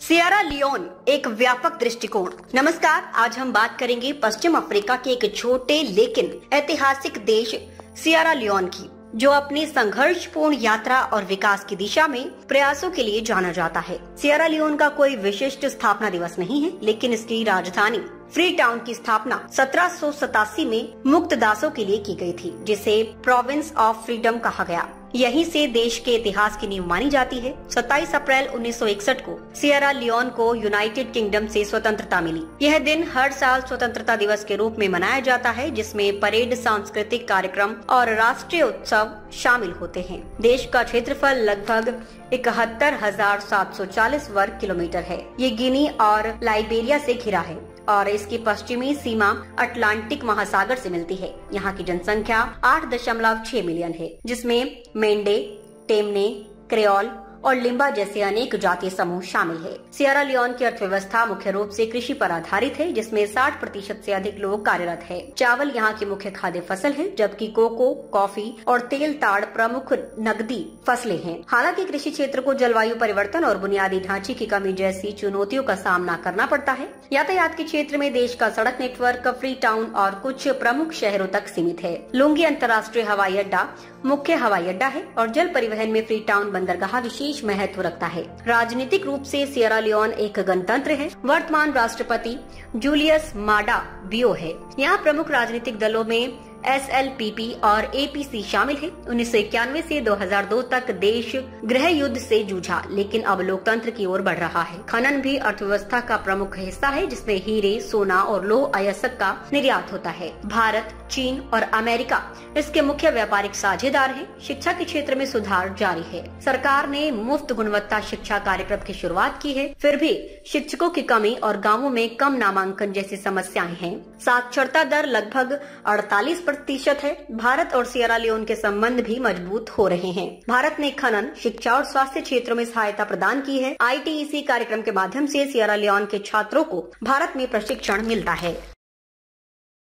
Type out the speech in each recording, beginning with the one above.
Sierra Leone एक व्यापक दृष्टिकोण। नमस्कार, आज हम बात करेंगे पश्चिम अफ्रीका के एक छोटे लेकिन ऐतिहासिक देश सिएरा लियोन की, जो अपनी संघर्षपूर्ण यात्रा और विकास की दिशा में प्रयासों के लिए जाना जाता है। सिएरा लियोन का कोई विशिष्ट स्थापना दिवस नहीं है, लेकिन इसकी राजधानी फ्री टाउन की स्थापना 1787 में मुक्त दासों के लिए की गई थी, जिसे प्रोविंस ऑफ फ्रीडम कहा गया। यहीं से देश के इतिहास की नींव मानी जाती है। 27 अप्रैल 1961 को सिएरा लियोन को यूनाइटेड किंगडम से स्वतंत्रता मिली। यह दिन हर साल स्वतंत्रता दिवस के रूप में मनाया जाता है, जिसमें परेड, सांस्कृतिक कार्यक्रम और राष्ट्रीय उत्सव शामिल होते हैं। देश का क्षेत्रफल लगभग 71,740 वर्ग किलोमीटर है। ये गिनी और लाइबेरिया से घिरा है और इसकी पश्चिमी सीमा अटलांटिक महासागर से मिलती है। यहाँ की जनसंख्या 8.6 मिलियन है, जिसमें मेंडे, टेमने, क्रेओल और लिम्बा जैसे अनेक जातीय समूह शामिल है। सिएरा लियोन की अर्थव्यवस्था मुख्य रूप से कृषि पर आधारित है, जिसमें 60% से अधिक लोग कार्यरत है। चावल यहाँ की मुख्य खाद्य फसल है, जबकि कोको, कॉफी और तेल ताड़ प्रमुख नकदी फसलें हैं। हालांकि कृषि क्षेत्र को जलवायु परिवर्तन और बुनियादी ढांचे की कमी जैसी चुनौतियों का सामना करना पड़ता है। यातायात के क्षेत्र में देश का सड़क नेटवर्क फ्री टाउन और कुछ प्रमुख शहरों तक सीमित है। लुंगी अंतर्राष्ट्रीय हवाई अड्डा मुख्य हवाई अड्डा है और जल परिवहन में फ्री टाउन बंदरगाह विशेष महत्व रखता है। राजनीतिक रूप से सिएरा लियोन एक गणतंत्र है। वर्तमान राष्ट्रपति जूलियस माडा बियो है। यहाँ प्रमुख राजनीतिक दलों में SLPP और APC शामिल है। 1991 से 2002 तक देश गृह युद्ध से जूझा, लेकिन अब लोकतंत्र की ओर बढ़ रहा है। खनन भी अर्थव्यवस्था का प्रमुख हिस्सा है, जिसमें हीरे, सोना और लौह अयस्क का निर्यात होता है। भारत, चीन और अमेरिका इसके मुख्य व्यापारिक साझेदार हैं। शिक्षा के क्षेत्र में सुधार जारी है। सरकार ने मुफ्त गुणवत्ता शिक्षा कार्यक्रम की शुरुआत की है, फिर भी शिक्षकों की कमी और गाँवों में कम नामांकन जैसी समस्याएं हैं। साक्षरता दर लगभग 48% है। भारत और सिएरा लियोन के संबंध भी मजबूत हो रहे हैं। भारत ने खनन, शिक्षा और स्वास्थ्य क्षेत्रों में सहायता प्रदान की है। ITEC कार्यक्रम के माध्यम से सिएरा लियोन के छात्रों को भारत में प्रशिक्षण मिलता है।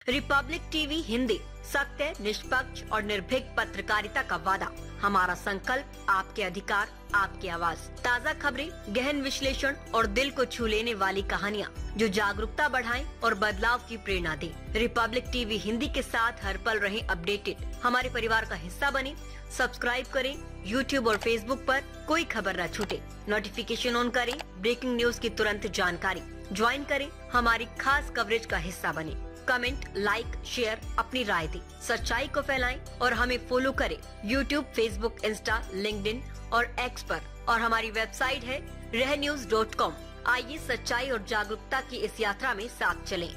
रिपब्लिक टीवी हिंदी, सत्य, निष्पक्ष और निर्भीक पत्रकारिता का वादा। हमारा संकल्प, आपके अधिकार, आपकी आवाज। ताज़ा खबरें, गहन विश्लेषण और दिल को छू लेने वाली कहानियाँ, जो जागरूकता बढ़ाएं और बदलाव की प्रेरणा दें। रिपब्लिक टीवी हिंदी के साथ हर पल रहें अपडेटेड। हमारे परिवार का हिस्सा बने। सब्सक्राइब करें। YouTube और Facebook पर कोई खबर न छूटे। नोटिफिकेशन ऑन करें। ब्रेकिंग न्यूज की तुरंत जानकारी। ज्वाइन करें, हमारी खास कवरेज का हिस्सा बने। कमेंट, लाइक, शेयर, अपनी राय दें। सच्चाई को फैलाएं और हमें फॉलो करें YouTube, Facebook, इंस्टा, लिंक्डइन और X पर। और हमारी वेबसाइट है रहnews.com। आइए सच्चाई और जागरूकता की इस यात्रा में साथ चलें।